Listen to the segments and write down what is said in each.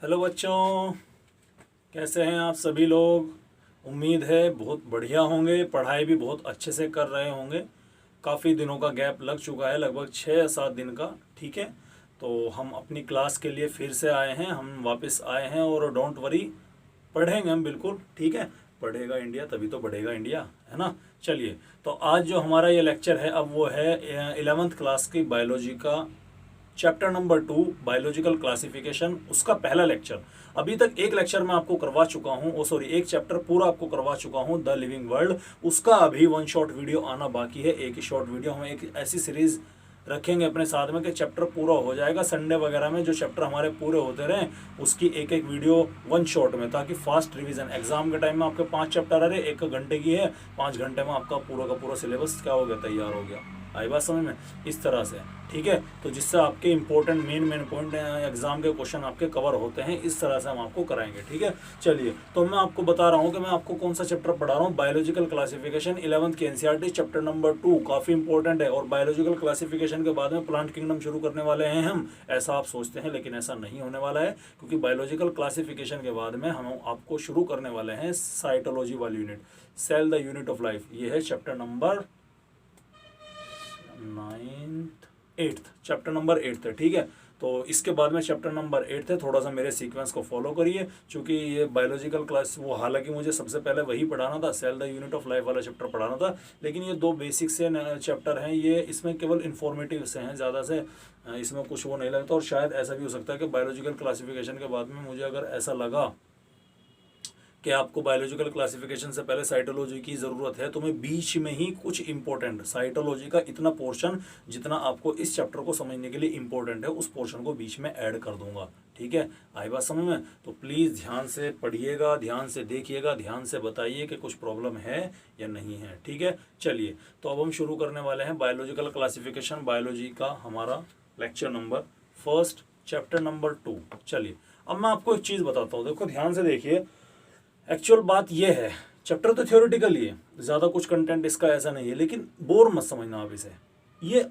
Hello बच्चों, कैसे हैं आप सभी लोग। उम्मीद है बहुत बढ़िया होंगे, पढ़ाई भी बहुत अच्छे से कर रहे होंगे। काफ़ी दिनों का गैप लग चुका है, लगभग 6 या 7 दिन का। ठीक है, तो हम अपनी क्लास के लिए फिर से आए हैं, हम वापस आए हैं और डोंट वरी, पढ़ेंगे हम बिल्कुल। ठीक है, पढ़ेगा इंडिया तभी तो बढ़ेगा इंडिया, है ना। चलिए, तो आज जो हमारा ये लेक्चर है अब वो है 11th क्लास की बायोलॉजी का चैप्टर नंबर 2 बायोलॉजिकल क्लासिफिकेशन, उसका पहला लेक्चर। अभी तक एक लेक्चर मैं आपको करवा चुका हूँ, सॉरी एक चैप्टर पूरा आपको करवा चुका हूँ, द लिविंग वर्ल्ड। उसका अभी 1 शॉर्ट वीडियो आना बाकी है। एक ही शॉर्ट वीडियो, हम एक ऐसी सीरीज रखेंगे अपने साथ में कि चैप्टर पूरा हो जाएगा संडे वगैरह में। जो चैप्टर हमारे पूरे होते रहें उसकी एक एक वीडियो 1 शॉट में, ताकि फास्ट रिवीजन एग्जाम के टाइम में आपके 5 चैप्टर आ रहे, 1 घंटे की है, 5 घंटे में आपका पूरा का पूरा सिलेबस क्या हो गया, तैयार हो गया। आई बात समझ में, इस तरह से। ठीक है, तो जिससे आपके इंपॉर्टेंट मेन पॉइंट एग्जाम के क्वेश्चन आपके कवर होते हैं, इस तरह से हम आपको कराएंगे। ठीक है, चलिए, तो मैं आपको बता रहा हूँ कि मैं आपको कौन सा चैप्टर पढ़ा रहा हूँ। बायोलॉजिकल क्लासिफिकेशन 11th की एनसीईआरटी चैप्टर नंबर 2 काफ़ी इंपॉर्टेंट है। और बायोलॉजिकल क्लासिफिकेशन के बाद में प्लांट किंगडम शुरू करने वाले हैं हम, ऐसा आप सोचते हैं, लेकिन ऐसा नहीं होने वाला है। क्योंकि बायोलॉजिकल क्लासिफिकेशन के बाद में हम आपको शुरू करने वाले हैं साइटोलॉजी वाली unit, cell the unit of life. ये है chapter number 8th, chapter number 8th है। ठीक है, तो इसके बाद में चैप्टर नंबर 8th है। थोड़ा सा मेरे सीक्वेंस को फॉलो करिए, क्योंकि ये बायोलॉजिकल क्लास वो, हालांकि मुझे सबसे पहले वही पढ़ाना था, cell the unit of life वाला चैप्टर पढ़ाना था, लेकिन ये 2 बेसिक से चैप्टर हैं, ये इसमें केवल इन्फॉर्मेटिव से हैं, ज़्यादा से इसमें कुछ वो नहीं लगता। और शायद ऐसा भी हो सकता है कि बायोलॉजिकल क्लासिफिकेशन के बाद में मुझे अगर ऐसा लगा कि आपको बायोलॉजिकल क्लासिफिकेशन से पहले साइटोलॉजी की ज़रूरत है, तो मैं बीच में ही कुछ इंपॉर्टेंट साइटोलॉजी का इतना पोर्शन जितना आपको इस चैप्टर को समझने के लिए इंपॉर्टेंट है, उस पोर्शन को बीच में ऐड कर दूंगा। ठीक है, आई बात समझ में। तो प्लीज़ ध्यान से पढ़िएगा, ध्यान से देखिएगा, ध्यान से बताइए कि कुछ प्रॉब्लम है या नहीं है। ठीक है, चलिए, तो अब हम शुरू करने वाले हैं बायोलॉजिकल क्लासिफिकेशन, बायोलॉजी का हमारा लेक्चर नंबर 1 चैप्टर नंबर 2। चलिए, अब मैं आपको एक चीज़ बताता हूँ, देखो ध्यान से देखिए। एक्चुअल बात यह है, चैप्टर तो थ्योरेटिकल ही है, ज़्यादा कुछ कंटेंट इसका ऐसा नहीं है, लेकिन बोर मत समझना आप इसे। ये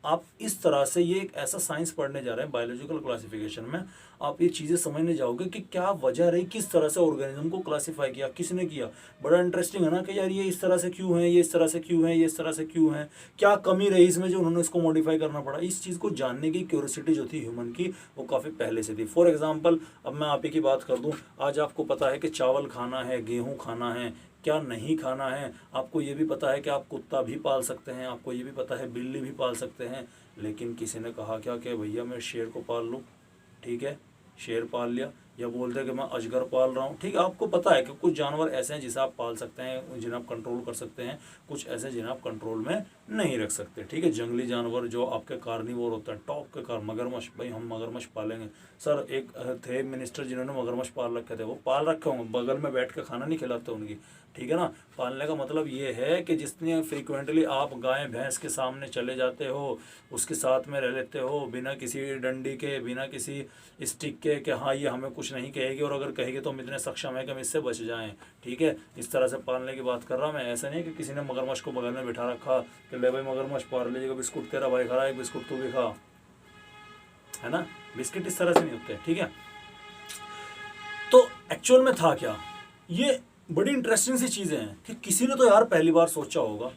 आप इस तरह से, ये एक ऐसा साइंस पढ़ने जा रहे हैं बायोलॉजिकल क्लासिफिकेशन में, आप ये चीज़ें समझने जाओगे कि क्या वजह रही, किस तरह से ऑर्गेनिज्म को क्लासिफाई किया, किसने किया। बड़ा इंटरेस्टिंग है ना कि यार ये इस तरह से क्यों है, ये इस तरह से क्यों है, ये इस तरह से क्यों है, क्या कमी रही इसमें जो उन्होंने इसको मॉडिफाई करना पड़ा। इस चीज़ को जानने की क्यूरियोसिटी जो थी ह्यूमन की, वो काफ़ी पहले से थी। फॉर एग्जाम्पल, अब मैं आप ही की बात कर दूँ, आज आपको पता है कि चावल खाना है, गेहूँ खाना है, क्या नहीं खाना है। आपको ये भी पता है कि आप कुत्ता भी पाल सकते हैं, आपको ये भी पता है बिल्ली भी पाल सकते हैं। लेकिन किसी ने कहा क्या कि भैया मैं शेर को पाल लूँ, ठीक है, शेर पाल लिया, या बोलते हैं कि मैं अजगर पाल रहा हूँ। ठीक है, आपको पता है कि कुछ जानवर ऐसे हैं जिसे आप पाल सकते हैं, जिन्हें आप कंट्रोल कर सकते हैं, कुछ ऐसे जिन्हें आप कंट्रोल में नहीं रख सकते। ठीक है, जंगली जानवर जो आपके कार्निवोर होता है, टॉप के मगरमच्छ, भाई हम मगरमच्छ पालेंगे। सर एक थे मिनिस्टर जिन्होंने मगरमच्छ पाल रखे थे, वो पाल रखे होंगे, बगल में बैठ के खाना नहीं खिलाते उनकी। ठीक है ना, पालने का मतलब ये है कि जितने फ्रीक्वेंटली आप गाय भैंस के सामने चले जाते हो, उसके साथ में रह लेते हो, बिना किसी डंडी के, बिना किसी स्टिक के, कि हाँ ये हमें कुछ नहीं कहेगी, और अगर कहेगी तो हम इतने सक्षम है कि हम इससे बच जाएं। ठीक है, इस तरह से पालने की बात कर रहा मैं। ऐसा नहीं कि किसी ने मगरमच्छ को बगल में बिठा रखा कि ले भाई मगरमच्छ पाल लीजिएगा, बिस्कुट तेरा भाई खा रहा है, एक बिस्कुट तू भी खा, है ना। बिस्किट इस तरह से नहीं होते। ठीक है, तो एक्चुअल में था क्या, ये बड़ी इंटरेस्टिंग सी चीज़ें हैं कि किसी ने तो यार पहली बार सोचा होगा,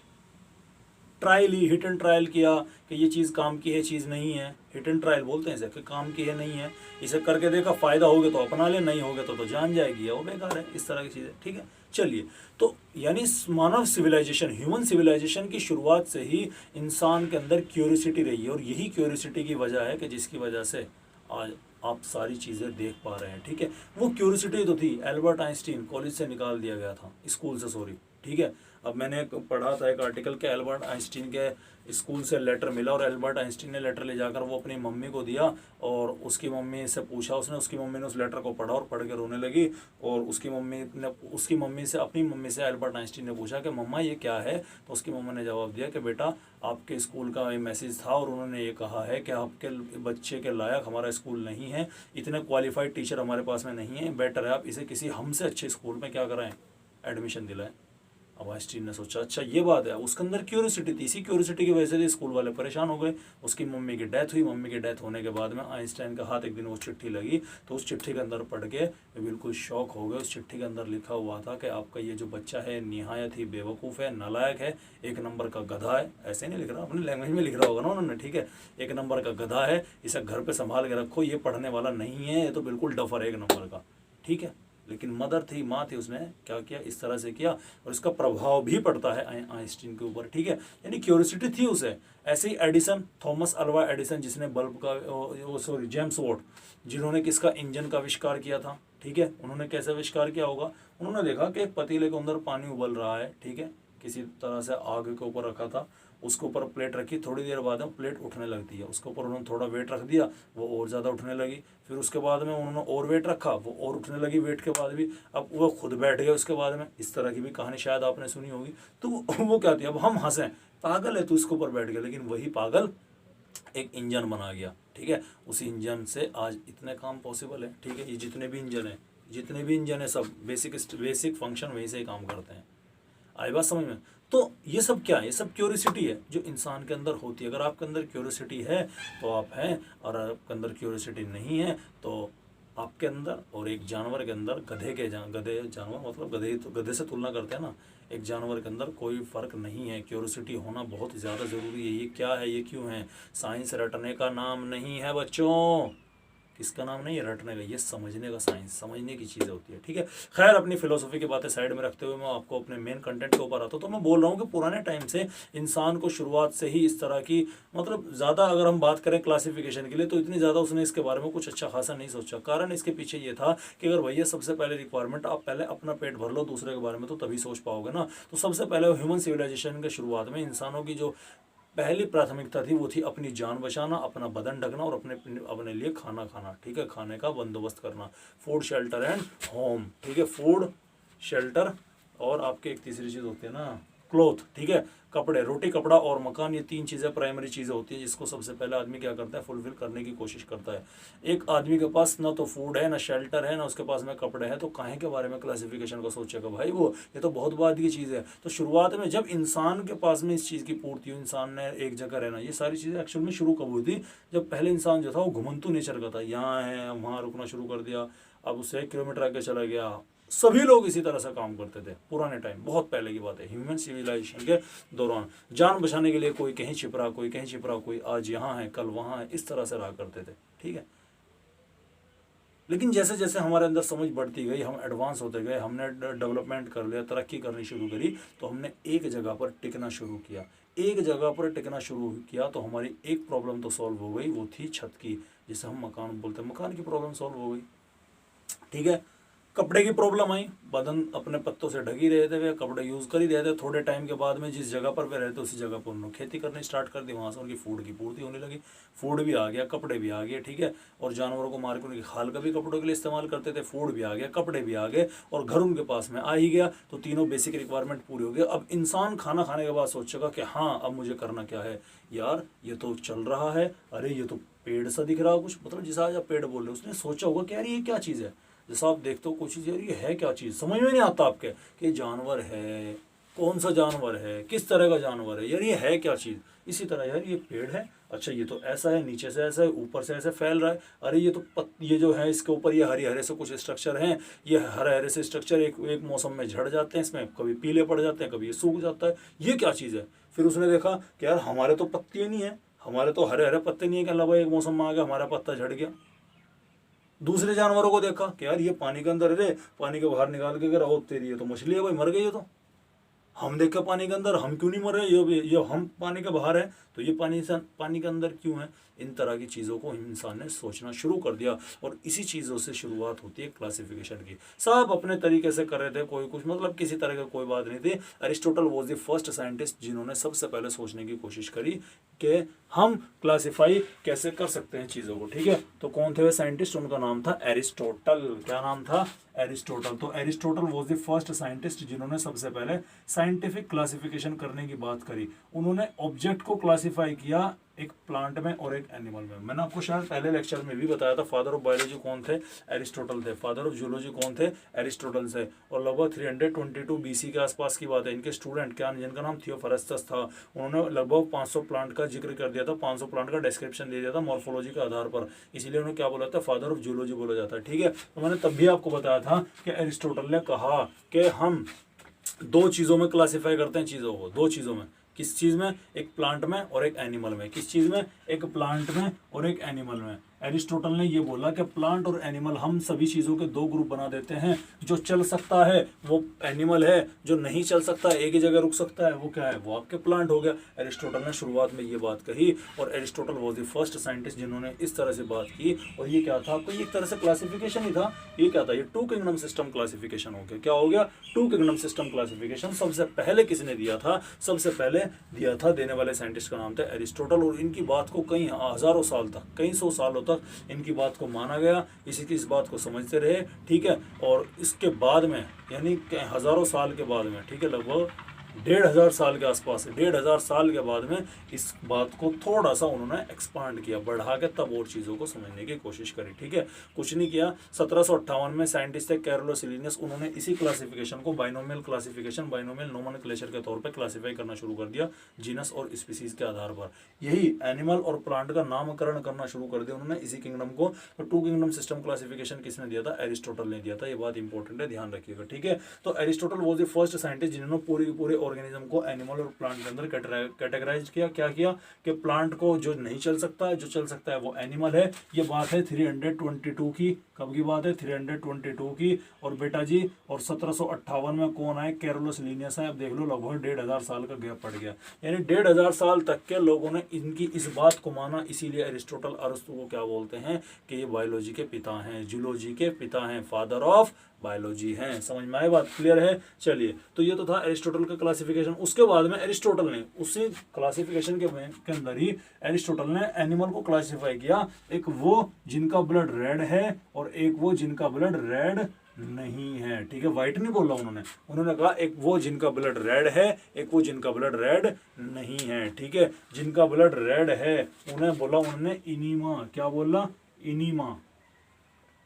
trial he, hit and trial किया कि ये चीज़ काम की है, चीज़ नहीं है। हिट एंड ट्रायल बोलते हैं इसे, कि काम की है नहीं है, इसे करके देखा, फ़ायदा हो गया तो अपना ले, नहीं हो गया तो जान जाएगी, या वो बेकार है, इस तरह की चीज़ें। ठीक है, चलिए, तो यानी मानव सिविलाइजेशन, ह्यूमन सिविलाइजेशन की शुरुआत से ही इंसान के अंदर क्यूरियोसिटी रही है, और यही क्यूरियोसिटी की वजह है कि जिसकी वजह से आज आप सारी चीज़ें देख पा रहे हैं। ठीक है, वो क्यूरियोसिटी तो थी, एल्बर्ट आइंस्टीन कॉलेज से निकाल दिया गया था, स्कूल से, सॉरी। ठीक है, अब मैंने पढ़ा था एक आर्टिकल के एल्बर्ट आइंस्टीन के स्कूल से लेटर मिला, और एल्बर्ट आइंस्टीन ने लेटर ले जाकर वो अपनी मम्मी को दिया, और उसकी मम्मी से पूछा उसने, उसकी मम्मी ने उस लेटर को पढ़ा और पढ़ के रोने लगी। और उसकी मम्मी से, अपनी मम्मी से एल्बर्ट आइंस्टीन ने पूछा कि मम्मा ये क्या है, तो उसकी मम्मा ने जवाब दिया कि बेटा आपके स्कूल का मैसेज था, और उन्होंने ये कहा है कि आपके बच्चे के लायक हमारा स्कूल नहीं है, इतने क्वालिफाइड टीचर हमारे पास में नहीं है, बेटर है आप इसे किसी हमसे अच्छे स्कूल में क्या कराएं, एडमिशन दिलाएं। अब आइंस्टीन ने सोचा अच्छा ये बात है, उसके अंदर क्यूरियोसिटी थी, इसी क्यूरियोसिटी की वजह से स्कूल वाले परेशान हो गए। उसकी मम्मी की डेथ हुई, मम्मी की डेथ होने के बाद में आइंस्टाइन का हाथ एक दिन वो चिट्ठी लगी, तो उस चिट्ठी के अंदर पढ़ के बिल्कुल शॉक हो गए। उस चिट्ठी के अंदर लिखा हुआ था कि आपका ये जो बच्चा है निहायत ही बेवकूफ़ है, नालायक है, एक नंबर का गधा है। ऐसे नहीं लिख रहा, अपनी लैंग्वेज में लिख रहा होगा ना उन्होंने, ठीक है, एक नंबर का गधा है, इसे घर पे संभाल के रखो, ये पढ़ने वाला नहीं है, ये तो बिल्कुल डफर है एक नंबर का, ठीक है। लेकिन मदर थी, माँ थी, उसने क्या किया, इस तरह से किया, और इसका प्रभाव भी पड़ता है आइंस्टीन के ऊपर, ठीक है। यानी क्यूरियोसिटी थी उसे। ऐसे ही एडिसन, थॉमस अल्वा एडिसन, जिसने बल्ब का सॉरी जेम्स वॉट, जिन्होंने किसका इंजन का आविष्कार किया था, ठीक है। उन्होंने कैसे आविष्कार किया होगा, उन्होंने देखा कि एक पतीले के अंदर पानी उबल रहा है, ठीक है, किसी तरह से आग के ऊपर रखा था, उसके ऊपर प्लेट रखी, थोड़ी देर बाद में प्लेट उठने लगती है, उसके ऊपर उन्होंने थोड़ा वेट रख दिया, वो और ज़्यादा उठने लगी, फिर उसके बाद में उन्होंने और वेट रखा, वो और उठने लगी वेट के बाद भी, अब वो खुद बैठ गए उसके बाद में। इस तरह की भी कहानी शायद आपने सुनी होगी। तो वो क्या थी, अब हम हंसें, पागल है तू इसके ऊपर बैठ गया, लेकिन वही पागल एक इंजन बना गया, ठीक है। उस इंजन से आज इतने काम पॉसिबल है, ठीक है। ये जितने भी इंजन है सब बेसिक फंक्शन वहीं से ही काम करते हैं। आई बात समझ में। तो ये सब क्या है, ये सब क्यूरियोसिटी है जो इंसान के अंदर होती है। अगर आपके अंदर क्यूरियोसिटी है तो आप हैं, और आपके अंदर क्यूरियोसिटी नहीं है तो आपके अंदर और एक जानवर के अंदर, गधे जानवर मतलब गधे से तुलना करते हैं ना, एक जानवर के अंदर कोई फ़र्क नहीं है। क्यूरियोसिटी होना बहुत ज़्यादा ज़रूरी है। ये क्या है, ये क्यों है, साइंस रटने का नाम नहीं है बच्चों। किसका नाम नहीं है, रटने का, ये समझने का साइंस, समझने की चीज़ें होती है, ठीक है। खैर, अपनी फिलोसफी की बातें साइड में रखते हुए मैं आपको अपने मेन कंटेंट के ऊपर आता हूँ। तो मैं बोल रहा हूँ कि पुराने टाइम से इंसान को शुरुआत से ही इस तरह की, मतलब ज़्यादा अगर हम बात करें क्लासिफिकेशन के लिए, तो इतनी ज़्यादा उसने इसके बारे में कुछ अच्छा खासा नहीं सोचा। कारण इसके पीछे ये था कि अगर भैया सबसे पहले रिक्वायरमेंट, आप पहले अपना पेट भर लो, दूसरे के बारे में तो तभी सोच पाओगे ना। तो सबसे पहले ह्यूमन सिविलाइजेशन के शुरुआत में इंसानों की जो पहली प्राथमिकता थी वो थी अपनी जान बचाना, अपना बदन ढकना और अपने लिए खाना खाना, ठीक है, खाने का बंदोबस्त करना। फूड, शेल्टर एंड होम, ठीक है, फूड, शेल्टर, और आपके एक तीसरी चीज़ होती है ना, क्लोथ, ठीक है, कपड़े, रोटी, कपड़ा और मकान। ये तीन चीज़ें प्राइमरी चीज़ें होती हैं जिसको सबसे पहले आदमी क्या करता है, फुलफिल करने की कोशिश करता है। एक आदमी के पास ना तो फूड है, ना शेल्टर है, ना उसके पास में कपड़े हैं, तो काहे के बारे में क्लासिफिकेशन का सोचेगा भाई वो, ये तो बहुत बाद की चीज़ है। तो शुरुआत में जब इंसान के पास में इस चीज़ की पूर्ति हुई, इंसान ने एक जगह रहना, ये सारी चीज़ें एक्चुअल में शुरू कब हुई थी, जब पहले इंसान जो था वो घुमंतू नेचर का था, यहाँ है वहाँ रुकना शुरू कर दिया, अब उससे 1 किलोमीटर आगे चला गया। सभी लोग इसी तरह से काम करते थे पुराने टाइम, बहुत पहले की बात है, ह्यूमन सिविलाइजेशन के दौरान। जान बचाने के लिए कोई कहीं छिप रहा, कोई कहीं छिप रहा, कोई आज यहाँ है कल वहाँ है, इस तरह से रहा करते थे, ठीक है। लेकिन जैसे जैसे हमारे अंदर समझ बढ़ती गई, हम एडवांस होते गए, हमने डेवलपमेंट कर लिया, तरक्की करनी शुरू करी, तो हमने एक जगह पर टिकना शुरू किया। एक जगह पर टिकना शुरू किया तो हमारी एक प्रॉब्लम तो सॉल्व हो गई, वो थी छत की, जिसे हम मकान बोलते हैं, मकान की प्रॉब्लम सॉल्व हो गई, ठीक है। कपड़े की प्रॉब्लम आई, बदन अपने पत्तों से ढक ही रहे थे, वे कपड़े यूज़ कर ही रहे थे। थोड़े टाइम के बाद में जिस जगह पर वे रहते उसी जगह पर उन्होंने खेती करनी स्टार्ट कर दी, वहाँ से उनकी फूड की पूर्ति होने लगी, फूड भी आ गया, कपड़े भी आ गए, ठीक है। और जानवरों को मार के उनकी खाल का भी कपड़ों के लिए इस्तेमाल करते थे, फूड भी आ गया, कपड़े भी आ गए, और घर उनके पास में आ ही गया, तो तीनों बेसिक रिक्वायरमेंट पूरी हो गई। अब इंसान खाना खाने के बाद सोचेगा कि हाँ अब मुझे करना क्या है, यार ये तो चल रहा है, अरे ये तो पेड़ सा दिख रहा है कुछ, मतलब जिस आज आप पेड़ बोल रहे हो, उसने सोचा होगा कि यार ये क्या चीज़ है। जैसा आप देखते हो कुछ चीज़, यार ये है क्या चीज़, समझ में नहीं आता आपके कि जानवर है, कौन सा जानवर है, किस तरह का जानवर है, यार ये है क्या चीज़। इसी तरह यार ये पेड़ है, अच्छा ये तो ऐसा है, नीचे से ऐसा है, ऊपर से ऐसे फैल रहा है, अरे ये तो ये जो है इसके ऊपर ये हरे हरे से कुछ स्ट्रक्चर हैं, ये हरे हरे से स्ट्रक्चर एक मौसम में झड़ जाते हैं, इसमें कभी पीले पड़ जाते हैं, कभी ये सूख जाता है, ये क्या चीज़ है। फिर उसने देखा कि यार हमारे तो पत्ते नहीं है, हमारे तो हरे हरे पत्ते नहीं है, कि अल्लाह एक मौसम में आ गया हमारा पत्ता झड़ गया। दूसरे जानवरों को देखा कि यार ये पानी के अंदर है, पानी के बाहर निकाल के अगर, ओ तेरी ये तो मछली है भाई, मर गई है। तो हम देखा पानी के अंदर, हम क्यों नहीं मर रहे, ये हम पानी के बाहर है तो ये पानी के अंदर क्यों है। इन तरह की चीज़ों को इंसान ने सोचना शुरू कर दिया, और इसी चीज़ों से शुरुआत होती है क्लासिफिकेशन की। सब अपने तरीके से कर रहे थे, कोई कुछ, मतलब किसी तरह का कोई बात नहीं थी। Aristotle was the first scientist जिन्होंने सबसे पहले सोचने की कोशिश करी कि हम क्लासीफाई कैसे कर सकते हैं चीज़ों को, ठीक है। तो कौन थे वे साइंटिस्ट, उनका नाम था एरिस्टोटल। क्या नाम था, एरिस्टोटल। तो Aristotle was the first scientist जिन्होंने सबसे पहले साइंटिफिक क्लासिफिकेशन करने की बात करी। उन्होंने ऑब्जेक्ट को क्लासिफाई किया एक प्लांट में और एक एनिमल में। मैंने आपको शायद पहले लेक्चर में भी बताया था फादर ऑफ बायोलॉजी कौन थे, एरिस्टोटल थे। फादर ऑफ जूलॉजी कौन थे, एरिस्टोटल से। और लगभग 322 BC के आसपास की बात है। इनके स्टूडेंट क्या, जिनका नाम थियोफरस्टस था, उन्होंने लगभग 500 प्लांट का जिक्र कर दिया था, 500 प्लांट का डिस्क्रिप्शन दे दिया था मॉर्फोलॉजी के आधार पर, इसीलिए उन्हें क्या बोला था, फादर ऑफ जूलॉजी बोला जाता है। ठीक है, तो मैंने तब भी आपको बताया था कि एरिस्टोटल ने कहा कि हम दो चीजों में क्लासिफाई करते हैं चीजों को, दो चीजों में। किस चीज में, एक प्लांट में और एक एनिमल में। किस चीज में, एक प्लांट में और एक एनिमल में। एरिस्टोटल ने ये बोला कि प्लांट और एनिमल, हम सभी चीजों के दो ग्रुप बना देते हैं। जो चल सकता है वो एनिमल है, जो नहीं चल सकता, एक ही जगह रुक सकता है, वो क्या है, वो आपके प्लांट हो गया। एरिस्टोटल ने शुरुआत में ये बात कही, और Aristotle was the first scientist जिन्होंने इस तरह से बात की। और ये क्या था, आपको ये एक तरह से क्लासिफिकेशन ही था। ये क्या था, ये टू किंगडम सिस्टम क्लासिफिकेशन हो गया। क्या हो गया, टू किंगडम सिस्टम क्लासिफिकेशन। सबसे पहले किसने दिया था, सबसे पहले दिया था, देने वाले साइंटिस्ट का नाम था एरिस्टोटल। और इनकी बात को कई हजारों साल तक, कई सौ सालों तक इनकी बात को माना गया, इस बात को समझते रहे। ठीक है, और इसके बाद में, यानी हजारों साल के बाद में, ठीक है, लगभग 1500 साल के आसपास, 1500 साल के बाद में इस बात को थोड़ा सा उन्होंने एक्सपांड किया, बढ़ा के, तब और चीज़ों को समझने की कोशिश करी। ठीक है, कुछ नहीं किया। 1758 में साइंटिस्ट थे कैरोलस लिनियस, उन्होंने इसी क्लासिफिकेशन को बाइनोमियल क्लासिफिकेशन, बाइनोमियल नोमेनक्लेचर के तौर पे क्लासिफाई करना शुरू कर दिया, जीनस और स्पीसीज के आधार पर। यही एनिमल और प्लांट का नामकरण करना शुरू कर दिया उन्होंने इसी किंगडम को। तो टू किंगडम सिस्टम क्लासिफिकेशन किसने दिया था, एरिस्टोटल ने दिया था। ये बात इंपॉर्टेंट है, ध्यान रखिएगा। ठीक है, तो Aristotle was the first scientist जिन्होंने पूरे ऑर्गेनिज्म को एनिमल और प्लांट के अंदर कैटेगराइज किया। क्या किया कि प्लांट को जो नहीं चल सकता है, जो चल सकता है वो एनिमल है। ये बात है 322 की, कब की बात है, 322 की। और बेटा जी, और 1758 में कौन आए, कैरोलस लिनियस है। अब देख लो, लगभग 1500 साल का गैप पड़ गया, यानी 1500 साल तक के लोगों ने इनकी इस बात को माना। इसीलिए एरिस्टोटल, अरस्तु को क्या बोलते हैं कि ये बायोलॉजी के पिता हैं, जूलॉजी के पिता हैं, फादर ऑफ बायोलॉजी हैं। समझ में आए बात, क्लियर है। चलिए, तो ये तो था एरिस्टोटल का क्लासिफिकेशन। उसके बाद में एरिस्टोटल ने उसी क्लासिफिकेशन के अंदर ही एरिस्टोटल ने एनिमल को क्लासिफाई किया। एक वो जिनका ब्लड रेड है, और एक वो जिनका ब्लड रेड नहीं है। ठीक है, व्हाइट नहीं बोला उन्होंने कहा एक वो जिनका ब्लड रेड है, एक वो जिनका ब्लड रेड नहीं है। ठीक है, जिनका ब्लड रेड है उन्हें बोला उन्होंने इनीमा। क्या बोला, इनीमा।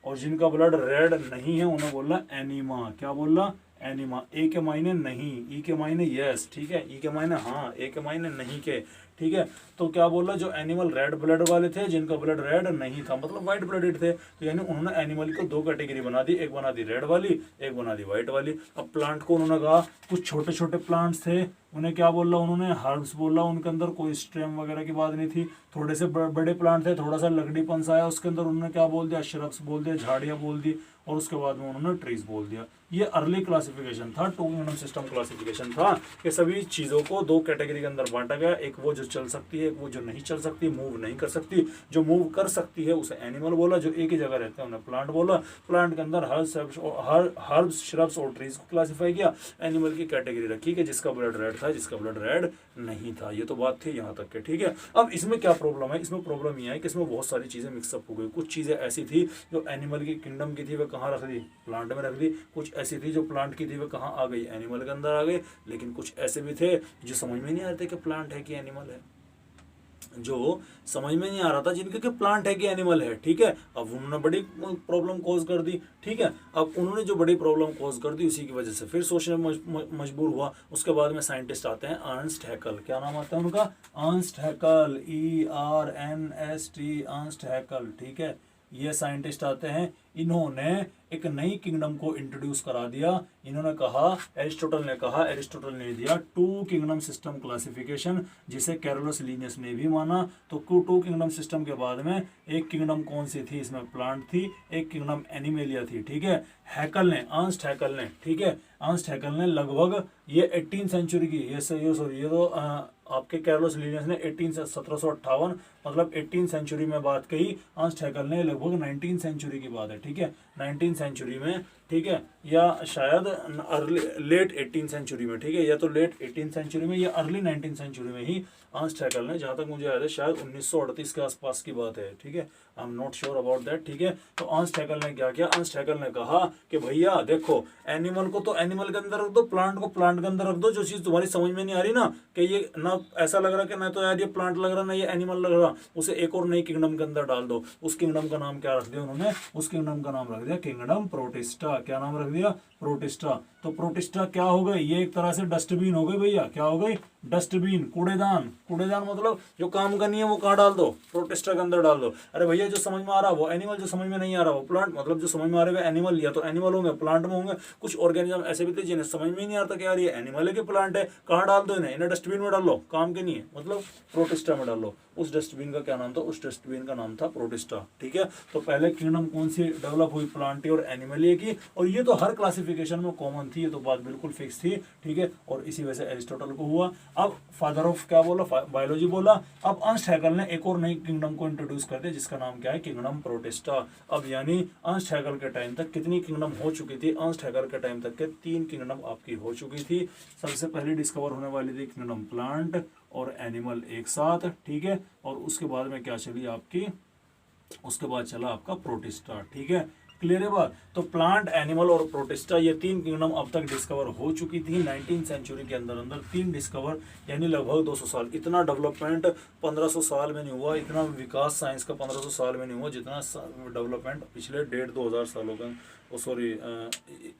और जिनका ब्लड रेड नहीं है उन्हें बोला एनीमा। क्या बोला, एनीमा। ए के मायने नहीं, ई के मायने यस। ठीक है, ई के मायने हाँ, ए के मायने नहीं के। ठीक है, तो क्या बोला, जो एनिमल रेड ब्लड वाले थे, जिनका ब्लड रेड नहीं था, मतलब व्हाइट ब्लडेड थे, तो यानी उन्होंने एनिमल को दो कैटेगरी बना दी, एक बना दी रेड वाली, एक बना दी व्हाइट वाली। अब प्लांट को उन्होंने कहा, कुछ छोटे छोटे प्लांट्स थे, उन्हें क्या बोला उन्होंने, हर्ब्स बोला। उनके अंदर कोई स्टेम वगैरह की बात नहीं थी। थोड़े से बड़े प्लांट थे, थोड़ा सा लकड़ीपन सा आया उसके अंदर, उन्होंने क्या बोल दिया, श्रब्स बोल दिया, झाड़ियाँ बोल दी। और उसके बाद में उन्होंने ट्रीज बोल दिया। ये अर्ली क्लासिफिकेशन था, टू किंगडम सिस्टम क्लासिफिकेशन था, कि सभी चीज़ों को दो कैटेगरी के अंदर बांटा गया। एक वो जो चल सकती है, एक वो जो नहीं चल सकती, मूव नहीं कर सकती। जो मूव कर सकती है उसे एनिमल बोला, जो एक ही जगह रहते हैं उन्हें प्लांट बोला। प्लांट के अंदर हर्ब्स, श्रब्स और ट्रीज को क्लासिफाई किया। एनिमल की कैटेगरी रखी कि जिसका ब्लड रेड था, जिसका ब्लड रेड नहीं था। ये तो बात थी यहाँ तक के। ठीक है, अब इसमें क्या प्रॉब्लम है, इसमें प्रॉब्लम यह है कि इसमें बहुत सारी चीज़ें मिक्सअप हो गई। कुछ चीज़ें ऐसी थी जो एनिमल की किंगडम की थी, वह कहाँ रख दी, प्लांट में रख दी। कुछ ऐसी थी जो प्लांट की थी, वह कहाँ आ गई, एनिमल के अंदर आ गई। लेकिन कुछ ऐसे भी थे जो समझ में नहीं आते कि प्लांट है कि एनिमल है, जो समझ में नहीं आ रहा था जिनके कि प्लांट है कि एनिमल है। ठीक है, अब उन्होंने बड़ी प्रॉब्लम कॉज कर दी। ठीक है, अब उन्होंने जो बड़ी प्रॉब्लम कॉज कर दी, उसी की वजह से फिर सोचने मजबूर हुआ। उसके बाद में साइंटिस्ट आते हैं अर्नस्ट हैकल। क्या नाम आता है उनका, अर्नस्ट हैकल, ERNST, अर्नस्ट हैकल। ठीक है, ये साइंटिस्ट आते हैं। इन्होंने एक नई किंगडम को इंट्रोड्यूस करा दिया। इन्होंने कहा, एरिस्टोटल ने दिया टू किंगडम सिस्टम क्लासिफिकेशन, जिसे कैरोलस लिनियस ने भी माना। तो टू किंगडम सिस्टम के बाद में एक किंगडम कौन सी थी, इसमें प्लांट थी, एक किंगडम एनिमेलिया थी। ठीक है, हैकल ने, अर्नस्ट हैकल ने, ठीक है, अर्नस्ट हैकल ने लगभग ये 18th सेंचुरी की, ये तो आपके कैरोलस लिनियस ने 1758 मतलब 18th सेंचुरी में बात कही। अर्नस्ट हैकल ने लगभग 19th सेंचुरी की बात है। ठीक है, 19th सेंचुरी में, ठीक ठीक है, या शायद अर्ली लेट 18 सेंचुरी में, ठीक है, या तो लेट 18 सेंचुरी में या अर्ली 19 सेंचुरी में ही अर्नस्ट हैकेल ने, जहाँ तक मुझे याद है शायद 1938 के आसपास की बात है, ठीक है, I am not sure about that, ठीक है। तो अर्नस्ट हैकेल ने क्या किया, अर्नस्ट हैकेल ने कहा कि भैया देखो, एनिमल को तो एनिमल के अंदर रख दो, प्लांट को प्लांट के अंदर रख दो, जो चीज़ तुम्हारी समझ में नहीं आ रही ना, कि ये ना ऐसा लग रहा कि ना तो यार ये प्लांट लग रहा ना ये एनिमल लग रहा, उसे एक और नई किंगडम के अंदर डाल दो। उस किंगडम का नाम क्या रख दिया उन्होंने, उस किंगडम का नाम रख दिया किंगडम प्रोटिस्टा। क्या नाम रख दिया, प्रोटिस्टा। तो प्रोटिस्टा क्या हो गई, ये एक तरह से डस्टबिन हो गई भैया, क्या हो गई, डस्टबिन, कूड़ेदान। कूड़ेदान मतलब जो काम का नहीं है वो कहाँ डाल दो, प्रोटिस्टा के अंदर डाल दो। अरे भैया जो समझ में आ रहा वो एनिमल, जो समझ में नहीं आ रहा वो प्लांट, मतलब जो समझ में आ रहे हैं एनिमल, या तो एनिमल होंगे प्लांट में होंगे। कुछ ऑर्गेनिज्म ऐसे भी थे जिन्हें समझ में ही नहीं आता कि यार ये एनिमल है कि प्लांट है, कहाँ डाल दो इन्हें, डस्टबिन में डाल लो, काम के नहीं है, मतलब प्रोटिस्टा में डाल लो। उस डस्टबिन का क्या नाम था, उस डस्टबिन का नाम था प्रोटिस्टा, ठीक है। तो पहले किंगडम कौन सी डेवलप हुई, प्लांटी और एनिमलिया की, और ये तो हर क्लासिफिकेशन में कॉमन थी, ये तो बात बिल्कुल फिक्स थी, ठीक है। और इसी वजह से एरिस्टोटल को हुआ। अब फादर ऑफ क्या बोला, बायोलॉजी बोला। अब अर्नस्ट हैकेल ने एक और नई किंगडम को इंट्रोड्यूस कर दिया जिसका नाम क्या है, किंगडम प्रोटिस्टा। अब यानी अर्नस्ट हैकेल के टाइम तक कितनी किंगडम हो चुकी थी, अर्नस्ट हैकेल के टाइम तक के 3 किंगडम आपकी हो चुकी थी। सबसे पहले डिस्कवर होने वाली थी किंगडम प्लांट और एनिमल एक साथ, ठीक है। और उसके बाद में क्या चली आपकी, उसके बाद चला आपका प्रोटिस्टा, ठीक है। क्लियर है बात। तो प्लांट, एनिमल और प्रोटिस्टा, ये 3 किंगडम अब तक डिस्कवर हो चुकी थी 19 सेंचुरी के अंदर 3 डिस्कवर, यानी लगभग 200 साल। इतना डेवलपमेंट 1500 साल में नहीं हुआ, इतना विकास साइंस का 1500 साल में नहीं हुआ जितना डेवलपमेंट पिछले 1.5-2 सालों का,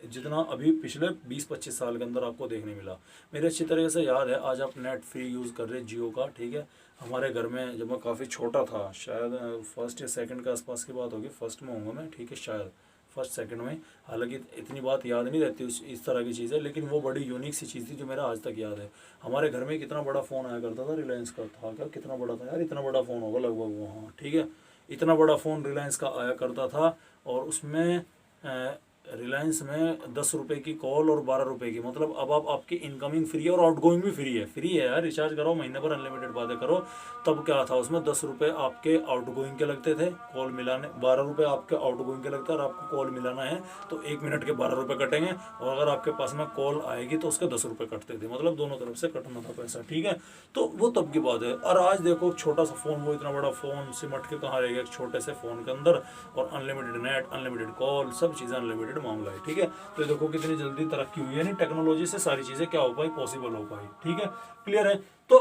जितना अभी पिछले 20-25 साल के अंदर आपको देखने मिला। मेरे अच्छी तरीके से याद है, आज आप नेट फ्री यूज़ कर रहे जियो का, ठीक है। हमारे घर में जब मैं काफ़ी छोटा था, शायद फर्स्ट या सेकंड के आसपास की बात होगी, फर्स्ट में होऊंगा मैं, ठीक है, शायद फर्स्ट सेकंड में, हालांकि इतनी बात याद नहीं रहती इस तरह की चीज़ें, लेकिन वो बड़ी यूनिक सी चीज़ थी जो मेरा आज तक याद है। हमारे घर में कितना बड़ा फ़ोन आया करता था, रिलायंस का था क्या, कितना बड़ा था यार, इतना बड़ा फ़ोन होगा लगभग वो, हाँ ठीक है, इतना बड़ा फ़ोन रिलायंस का आया करता था। और उसमें रिलायंस में 10 रुपये की कॉल और 12 रुपये की, मतलब अब आप आपकी इनकमिंग फ्री है और आउटगोइंग भी फ्री है यार, रिचार्ज करो महीने पर अनलिमिटेड बातें करो। तब क्या था उसमें 10 रुपये आपके आउटगोइंग के लगते थे, कॉल मिलाने 12 रुपये आपके आउटगोइंग के लगता है, और आपको कॉल मिलाना है तो 1 मिनट के 12 रुपये कटेंगे, और अगर आपके पास में कॉल आएगी तो उसके 10 रुपये कटते थे, मतलब दोनों तरफ से कटना था पैसा, ठीक है। तो वो तब की बात है। और आज देखो छोटा सा फ़ोन, वो इतना बड़ा फ़ोन सिमट के कहाँ रह गया एक छोटे से फ़ोन के अंदर, और अनलिमिटेड नेट, अनलिमिटेड कॉल, सब चीज़ें अनलिमिटेड मामला है, ठीक है। तो देखो कितनी जल्दी तरक्की हुई है, यानी टेक्नोलॉजी से सारी चीजें क्या हो पाई, पॉसिबल हो पाई, ठीक है। क्लियर है। तो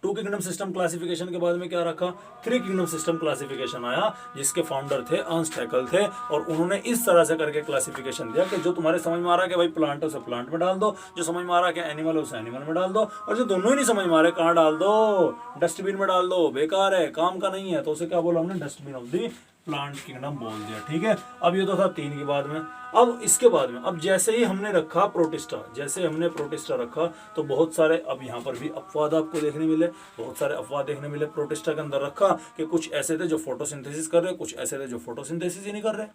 2 किंगडम सिस्टम क्लासिफिकेशन के बाद में क्या रखा, 3 किंगडम सिस्टम क्लासिफिकेशन आया, जिसके फाउंडर थे अर्नस्ट हैकेल थे, और उन्होंने इस तरह से करके क्लासिफिकेशन दिया कि जो तुम्हारे समझ में आ रहा है कि भाई प्लांट है उसे प्लांट में डाल दो, जो समझ में आ रहा है कि एनिमल है उसे एनिमल में डाल दो, और जो दोनों ही नहीं समझ में आ रहे कहाँ डाल दो, डस्टबिन में डाल दो, बेकार है, काम का नहीं है, तो उसे क्या बोला हमने, dustbin of the plant kingdom बोल दिया, ठीक है। अब ये तो था 3 के बाद में। अब इसके बाद में, अब जैसे ही हमने रखा प्रोटिस्टा, जैसे हमने प्रोटिस्टा रखा तो बहुत सारे, अब यहाँ पर भी अपवाद आपको देखने मिले, बहुत सारे अपवाद देखने मिले। प्रोटिस्टा के अंदर रखा कि कुछ ऐसे थे जो फोटोसिंथेसिस कर रहे, कुछ ऐसे थे जो फोटोसिंथेसिस ही नहीं कर रहे,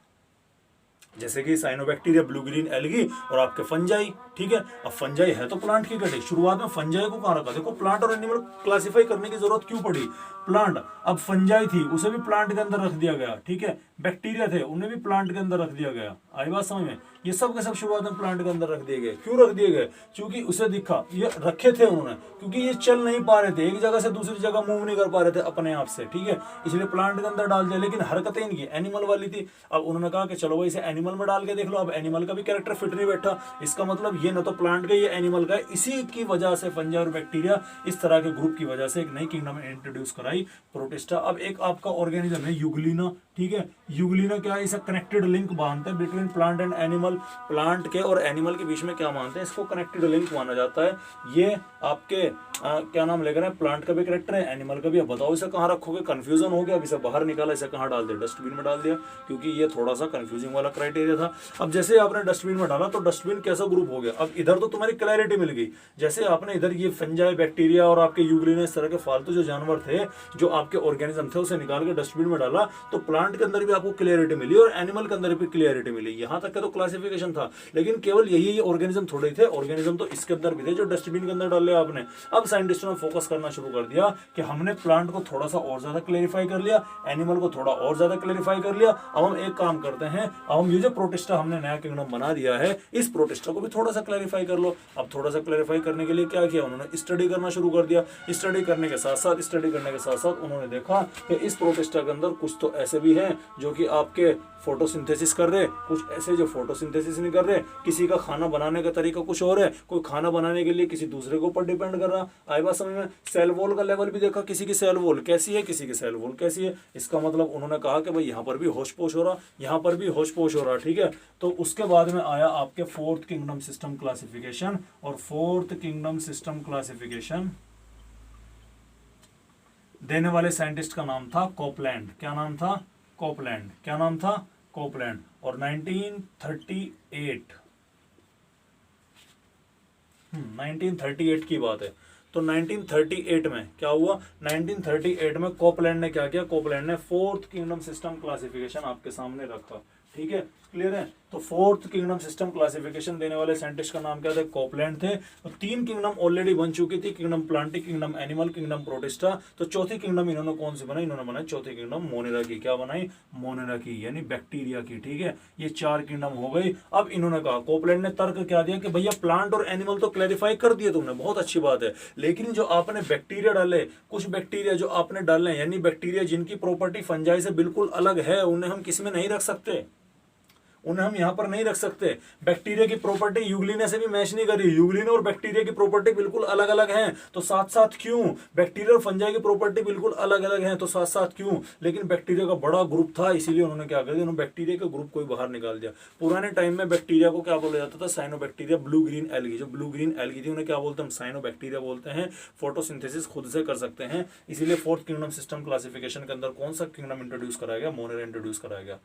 जैसे कि साइनोबैक्टीरिया, ब्लू ग्रीन एल्गी और आपके फंजाई, ठीक है। अब फंजाई है तो प्लांट की कैटेगरी, शुरुआत में फंजाई को कहाँ रखा, देखो प्लांट और एनिमल क्लासिफाई करने की जरूरत क्यों पड़ी, प्लांट, अब फंजाई थी उसे भी प्लांट के अंदर रख दिया गया, ठीक है। बैक्टीरिया थे उन्हें भी प्लांट के अंदर रख दिया गया, आई बात समझ में। ये सब के सब शुरुआत में प्लांट के अंदर रख दिए गए, क्यों रख दिए गए, क्योंकि उसे दिखा, ये रखे थे उन्होंने क्योंकि ये चल नहीं पा रहे थे, एक जगह से दूसरी जगह मूव नहीं कर पा रहे थे अपने आप से, ठीक है, इसलिए प्लांट के अंदर डाल दिया, लेकिन हरकतें इनकी एनिमल वाली थी। अब उन्होंने कहा कि चलो भाई इसे एनिमल में डाल के देख लो, अब एनिमल का भी कैरेक्टर फिट नहीं बैठा, इसका मतलब ये न तो प्लांट का ये एनिमल का, इसी की वजह से फंजाई और बैक्टीरिया इस तरह के ग्रुप की वजह से एक नई किंगडम इंट्रोड्यूस कराई, प्रोटिस्टा। अब एक आपका ऑर्गेनिज्म है यूग्लिना, ठीक है। यूग्लिना क्या है, इसे कनेक्टेड लिंक मानते हैं between plant and animal, plant के और एनिमल के बीच में क्या मानते हैं, इसको कनेक्टेड लिंक माना जाता है। ये आपके क्या नाम लेकर है, प्लांट का भी करेक्टर है, एनिमल का भी। अब बताओ इसे कहाँ रखोगे, कंफ्यूजन हो गया, अब इसे बाहर निकाला, इसे कहाँ डाल दिया, डस्टबिन में डाल दिया, क्योंकि ये थोड़ा सा कंफ्यूजिंग वाला क्राइटेरिया था। अब जैसे आपने डस्टबिन में डाला तो डस्टबिन कैसा ग्रुप हो गया, अब इधर तो तुम्हारी क्लैरिटी मिल गई, जैसे आपने इधर ये फंजाई, बैक्टीरिया और आपके यूग्लिना, इस तरह के फालतू जो जानवर थे, जो आपके ऑर्गेनिज्म थे, उसे निकाल के डस्टबिन में डाला, तो प्लांट के अंदर भी आपको क्लियरिटी मिली और एनिमल के अंदर भी क्लियरिटी मिली। यहाँ तक का तो क्लासिफिकेशन था, लेकिन केवल यही ऑर्गेनिज्म थोड़े थे, ऑर्गेनिज्म तो इसके अंदर भी थे जो डस्टबिन के अंदर डाले आपने। अब अब साइंटिस्टों ने फोकस करना शुरू कर दिया कि हमने प्लांट को थोड़ा सा और ज्यादा क्लेरिफाई कर लिया, एनिमल को थोड़ा और ज्यादा क्लेरिफाई कर लिया। अब हम एक काम करते हैं, अब हम ये जो प्रोटिस्टा हमने नया किंगडम बना दिया है, इस प्रोटिस्टा को भी थोड़ा सा क्लेरिफाई कर लो। अब थोड़ा सा क्लेरिफाई करने के लिए क्या किया उन्होंने, स्टडी करना शुरू कर दिया। स्टडी करने के साथ साथ उन्होंने देखा कि इस प्रोटिस्टा के अंदर कुछ तो ऐसे भी हैं जो कि आपके फोटोसिंथेसिस कर रहे, कुछ ऐसे जो फोटोसिंथेसिस नहीं कर रहे, किसी का खाना बनाने का तरीका कुछ और है, कोई खाना बनाने के लिए किसी दूसरे के ऊपर डिपेंड कर रहा। आई बात समझ में। सेल वॉल का लेवल भी देखा, किसी की सेल वॉल कैसी है, किसी की सेल वॉल कैसी है। इसका मतलब उन्होंने कहा कि भाई यहाँ पर भी होश पोश हो रहा, यहाँ पर भी होश पोश हो रहा, ठीक है। तो उसके बाद में आया आपके फोर्थ किंगडम सिस्टम क्लासिफिकेशन, और फोर्थ किंगडम सिस्टम क्लासिफिकेशन देने वाले साइंटिस्ट का नाम था कोपलैंड। क्या नाम था? कोपलैंड। क्या नाम था? कोपलैंड। और 1938 की बात है। तो 1938 में क्या हुआ, 1938 में कोपलैंड ने क्या किया, कोपलैंड ने फोर्थ किंगडम सिस्टम क्लासिफिकेशन आपके सामने रखा, ठीक है, क्लियर है। तो फोर्थ किंगडम सिस्टम क्लासिफिकेशन देने वाले साइंटिस्ट का नाम क्या था, कोपलैंड थे। तो 3 किंगडम ऑलरेडी बन चुकी थी, kingdom plantic, kingdom animal, kingdom Protista. तो चौथी किंगडम इन्होंने कौन सी बनाई, इन्होंने बनाई चौथी किंगडम मोनेरा की। क्या बनाई? मोनेरा की, यानी बैक्टीरिया की, ठीक है। ये 4 किंगडम हो गई। अब इन्होंने कहा, कोपलैंड ने तर्क क्या दिया कि भैया प्लांट और एनिमल तो क्लैरिफाई कर दिए तुमने, बहुत अच्छी बात है, लेकिन जो आपने बैक्टीरिया डाले, कुछ बैक्टीरिया जो आपने डाले, यानी बैक्टीरिया जिनकी प्रॉपर्टी फंजाई से बिल्कुल अलग है, उन्हें हम किस में नहीं रख सकते, उन्हें हम यहां पर नहीं रख सकते। बैक्टीरिया की प्रॉपर्टी यूग्लिना से भी मैच नहीं कर रही, यूग्लिना और बैक्टीरिया की प्रॉपर्टी बिल्कुल अलग अलग हैं, तो साथ साथ क्यों? बैक्टीरिया और फंजाई की प्रॉपर्टी बिल्कुल अलग अलग हैं, तो साथ साथ क्यों? लेकिन बैक्टीरिया का बड़ा ग्रुप था, इसीलिए उन्होंने क्या कर दिया, उन्होंने बैक्टीरिया के ग्रुप को ही बाहर निकाल दिया। पुराने टाइम में बैक्टीरिया को क्या बोला जाता था, साइनोबैक्टीरिया, ब्लू ग्रीन एल्गी। जो ब्लू ग्रीन एल्गी थी उन्हें क्या बोलते हैं, साइनोबैक्टीरिया बोलते हैं। फोटोसिंथेसिस खुद से कर सकते हैं, इसीलिए फोर्थ किंगडम सिस्टम क्लासिफिकेशन के अंदर कौन सा किंगडम इंट्रोड्यूस कराया गया, मोनेरा इंट्रोड्यूस कराया गया,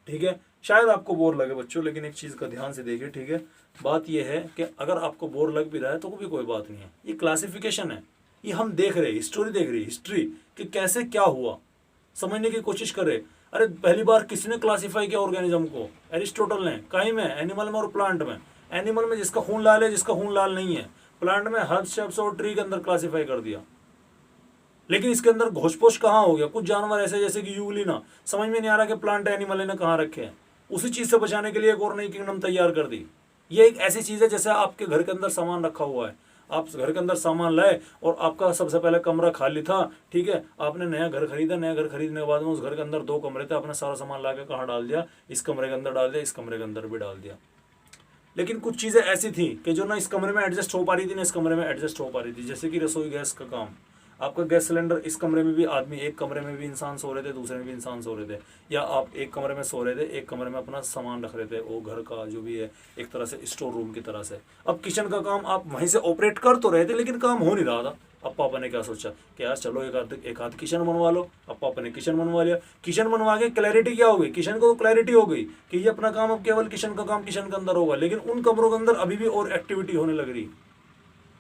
ठीक है। शायद आपको बोर लगे बच्चों, लेकिन एक चीज का ध्यान से देखिए, ठीक है। बात यह है कि अगर आपको बोर लग भी रहा है तो भी कोई बात नहीं है, ये क्लासिफिकेशन है, ये हम देख रहे हैं, हिस्ट्री देख रही है, हिस्ट्री कि कैसे क्या हुआ, समझने की कोशिश करें। अरे पहली बार किसने क्लासिफाई किया ऑर्गेनिज्म को? एरिस्टोटल ने। कहीं में? एनिमल में और प्लांट में। एनिमल में जिसका खून लाल है, जिसका खून लाल नहीं है। प्लांट में हर्ब्स, शेप्स और ट्री के अंदर क्लासिफाई कर दिया। लेकिन इसके अंदर घोषपोष कहाँ हो गया, कुछ जानवर ऐसे जैसे कि यूग्लिना, समझ में नहीं आ रहा कि प्लांट एनिमल ने कहाँ रखे हैं। उसी चीज से बचाने के लिए एक और नई किंगडम तैयार कर दी। ये एक ऐसी चीज है जैसे आपके घर के अंदर सामान रखा हुआ है, आप घर के अंदर सामान लाए और आपका सबसे पहले कमरा खाली था, ठीक है, आपने नया घर खरीदा, नया घर खरीदने के बाद में उस घर के अंदर 2 कमरे थे, आपने सारा सामान ला के कहाँ डाल दिया, इस कमरे के अंदर डाल दिया, इस कमरे के अंदर भी डाल दिया। लेकिन कुछ चीजें ऐसी थी कि जो ना इस कमरे में एडजस्ट हो पा रही थी, ना इस कमरे में एडजस्ट हो पा रही थी, जैसे कि रसोई गैस का काम। आपका गैस सिलेंडर, इस कमरे में भी आदमी, एक कमरे में भी इंसान सो रहे थे, दूसरे में भी इंसान सो रहे थे, या आप एक कमरे में सो रहे थे, एक कमरे में अपना सामान रख रहे थे, वो घर का जो भी है एक तरह से स्टोर रूम की तरह से। अब किचन का काम आप वहीं से ऑपरेट कर तो रहे थे, लेकिन काम हो नहीं रहा था। अब पापा ने क्या सोचा कि यार चलो एक आध किचन बनवा लो। अब पापा ने किचन बनवा लिया। किचन बनवा के क्लैरिटी क्या हो गई, किचन को क्लैरिटी हो गई कि ये अपना काम अब केवल किचन का काम किचन के अंदर होगा, लेकिन उन कमरों के अंदर अभी भी और एक्टिविटी होने लग रही।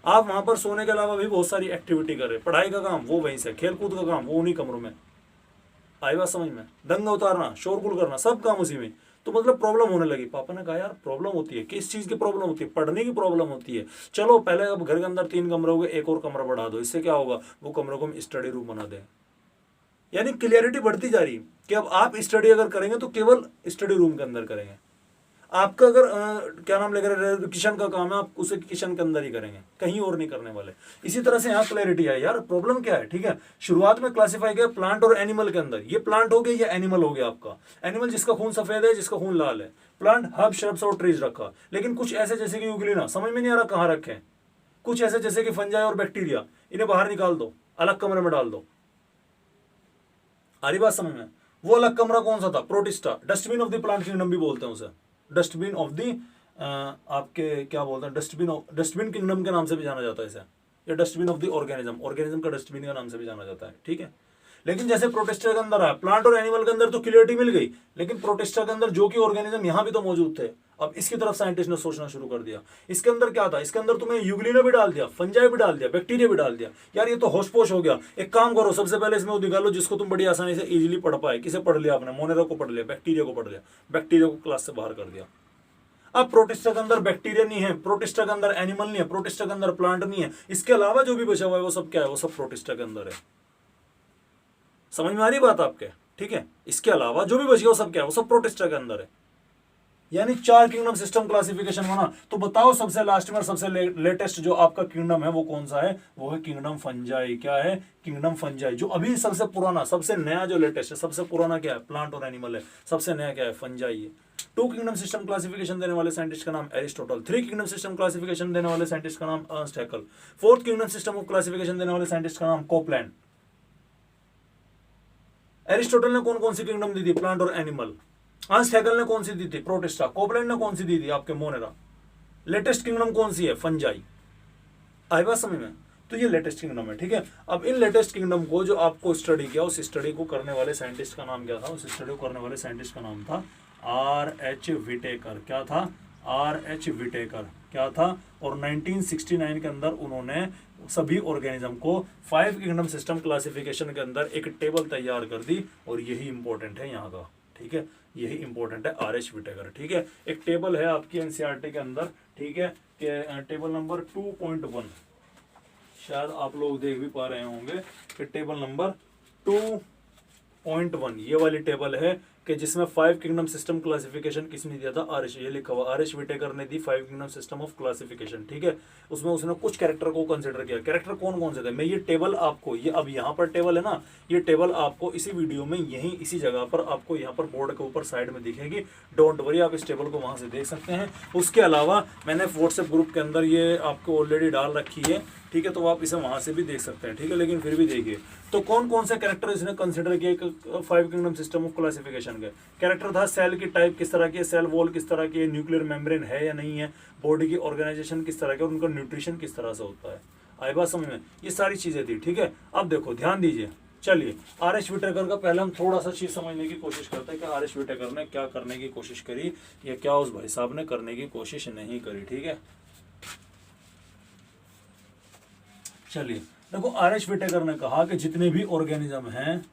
आप वहां पर सोने के अलावा भी बहुत सारी एक्टिविटी कर रहे, पढ़ाई का काम वो वहीं से, खेलकूद का काम वो उन्हीं कमरों में। आई बात समझ में? दंगा उतारना, शोरगुल करना, सब काम उसी में। तो मतलब प्रॉब्लम होने लगी। पापा ने कहा यार प्रॉब्लम होती है, किस चीज की प्रॉब्लम होती है? पढ़ने की प्रॉब्लम होती है। चलो पहले अब घर के अंदर 3 कमरे हो गए, एक और कमरा बढ़ा दो, इससे क्या होगा, वो कमरों को हम स्टडी रूम बना दें। यानी क्लियरिटी बढ़ती जा रही कि अब आप स्टडी अगर करेंगे तो केवल स्टडी रूम के अंदर करेंगे। आपका अगर क्या नाम लेकर किचन का काम है, आप उसे किचन के अंदर ही करेंगे, कहीं और नहीं करने वाले। इसी तरह से यहाँ क्लैरिटी है यार, प्रॉब्लम क्या है, ठीक है। शुरुआत में क्लासिफाई किया प्लांट और एनिमल के अंदर, ये प्लांट हो गया, ये एनिमल हो गया आपका। एनिमल जिसका खून सफेद है, जिसका खून लाल है। प्लांट हर्ब, श्रब्स और ट्रीज रखा। लेकिन कुछ ऐसे जैसे कि यूग्लिना, समझ में नहीं आ रहा कहाँ रखे। कुछ ऐसे जैसे कि फंजाई और बैक्टीरिया, इन्हें बाहर निकाल दो, अलग कमरे में डाल दो। आ रही बात समझ में? वो अलग कमरा कौन सा था? Protista, dustbin of the plant kingdom भी बोलते हैं उसे, डस्टबिन ऑफ दी आपके क्या बोलते हैं, डस्टबिन किंगडम के नाम से भी जाना जाता है इसे, या डस्टबिन ऑफ द ऑर्गेनिज्म का डस्टबिन का नाम से भी जाना जाता है, ठीक है। लेकिन जैसे प्रोटिस्टा के अंदर है, प्लांट और एनिमल के अंदर तो क्लियरिटी मिल गई, लेकिन प्रोटिस्टा के अंदर जो कि ऑर्गेनिज्म यहाँ भी तो मौजूद थे। अब इसकी तरफ साइंटिस्ट ने सोचना शुरू कर दिया। इसके अंदर क्या था, इसके अंदर तुम्हें यूग्लिना भी डाल दिया, फंजाई भी डाल दिया, बैक्टीरिया भी डाल दिया। यार ये तो होशपोश हो गया। एक काम करो, सबसे पहले इसमें वो निकालो जिसको तुम बड़ी आसानी से इजीली पढ़ पाए। किसे पढ़ लिया आपने? मोनेरा को पढ़ लिया, बैक्टीरिया को पढ़ लिया, बैक्टीरिया को क्लास से बाहर कर दिया। अब प्रोटिस्टा के अंदर बैक्टीरिया नहीं है, प्रोटिस्टा के अंदर एनिमल नहीं है, प्रोटिस्टा के अंदर प्लांट नहीं है, इसके अलावा जो भी बचा हुआ है वो सब क्या है, वो सब प्रोटिस्टा के अंदर है। समझ में आ रही बात आपके? ठीक है, इसके अलावा जो भी बच गया वो सब क्या है, वो सब प्रोटिस्टा के अंदर है। यानी 4 किंगडम सिस्टम क्लासिफिकेशन होना। तो बताओ सबसे लास्ट में और सबसे लेटेस्ट जो आपका किंगडम है वो कौन सा है? वो है किंगडम फंजाई। क्या है? Kingdom fungi. जो अभी सबसे पुराना, सबसे नया जो लेटेस्ट है, सबसे पुराना क्या है? प्लांट और एनिमल है। सबसे नया क्या है? फंजाई है। 2 किंगडम सिस्टम क्लासिफिकेशन देने वाले साइंटिस्ट का नाम एरिस्टोटल। 3 किंगडम सिस्टम क्लासिफिकेशन देने वाले साइंटिस्ट का नाम Ernst Hückel. 4th kingdom system of classification देने वाले साइंटिस्ट का नाम कोपलैंड। एरिस्टोटल ने कौन कौन सी किंगडम दी थी? प्लांट और एनिमल। अर्नस्ट हैकेल ने कौन सी दी थी? प्रोटिस्टा। कोपलैंड ने कौन सी दी थी? आपके मोनेरा। लेटेस्ट किंगडम कौन सी है? फंजाई। आई बात समझ में? तो ये लेटेस्ट किंगडम है। ठीक है, अब इन लेटेस्ट किंगडम को जो आपको स्टडी किया, उस स्टडी को करने वाले साइंटिस्ट का नाम क्या था? उस स्टडी को करने वाले साइंटिस्ट का नाम था R.H. विटेकर। क्या था? R.H. विटेकर। क्या था? और 1969 के अंदर उन्होंने सभी ऑर्गेनिज्म को 5 किंगडम सिस्टम क्लासिफिकेशन के अंदर एक टेबल तैयार कर दी, और यही इंपॉर्टेंट है यहाँ का। ठीक है, यही इंपॉर्टेंट है, R.H. विटेकर। ठीक है, एक टेबल है आपकी एनसीईआरटी के अंदर। ठीक है, कि टेबल नंबर 2.1, शायद आप लोग देख भी पा रहे होंगे कि टेबल नंबर 2.1 ये वाली टेबल है, कि जिसमें 5 किंगडम सिस्टम क्लासिफिकेशन किसने दिया था? R.H. ये लिखा हुआ R.H. विटेकर ने दी 5 किंगडम सिस्टम ऑफ क्लासिफिकेशन। ठीक है, उसमें उसने कुछ कैरेक्टर को कंसिडर किया। कैरेक्टर कौन कौन से थे? मैं ये टेबल आपको, ये अब यहाँ पर टेबल है ना, ये टेबल आपको इसी वीडियो में यहीं इसी जगह पर आपको यहाँ पर बोर्ड के ऊपर साइड में दिखेगी। डोंट वरी, आप इस टेबल को वहाँ से देख सकते हैं। उसके अलावा मैंने व्हाट्सएप ग्रुप के अंदर ये आपको ऑलरेडी डाल रखी है। ठीक है, तो आप इसे वहां से भी देख सकते हैं। ठीक है, लेकिन फिर भी देखिए तो कौन कौन से कैरेक्टर इसने कंसिडर किया 5 किंगडम सिस्टम ऑफ क्लासिफिकेशन के। कैरेक्टर था सेल की टाइप किस तरह की है, सेल वॉल किस तरह की है, न्यूक्लियर मेम्ब्रेन है या नहीं है, बॉडी की ऑर्गेनाइजेशन किस तरह की, और उनका न्यूट्रिशन किस तरह से होता है। आई बात समझ में? ये सारी चीजें थी। ठीक है, अब देखो ध्यान दीजिए। चलिए, R.H. विटेकर का पहले हम थोड़ा सा चीज समझने की कोशिश करते हैं कि R.H. विटेकर ने क्या करने की कोशिश करी या क्या उस भाई साहब ने करने की कोशिश नहीं करी। ठीक है, चलिए देखो, R.H. विटेकर ने कहा कि जितने भी ऑर्गेनिज्म हैं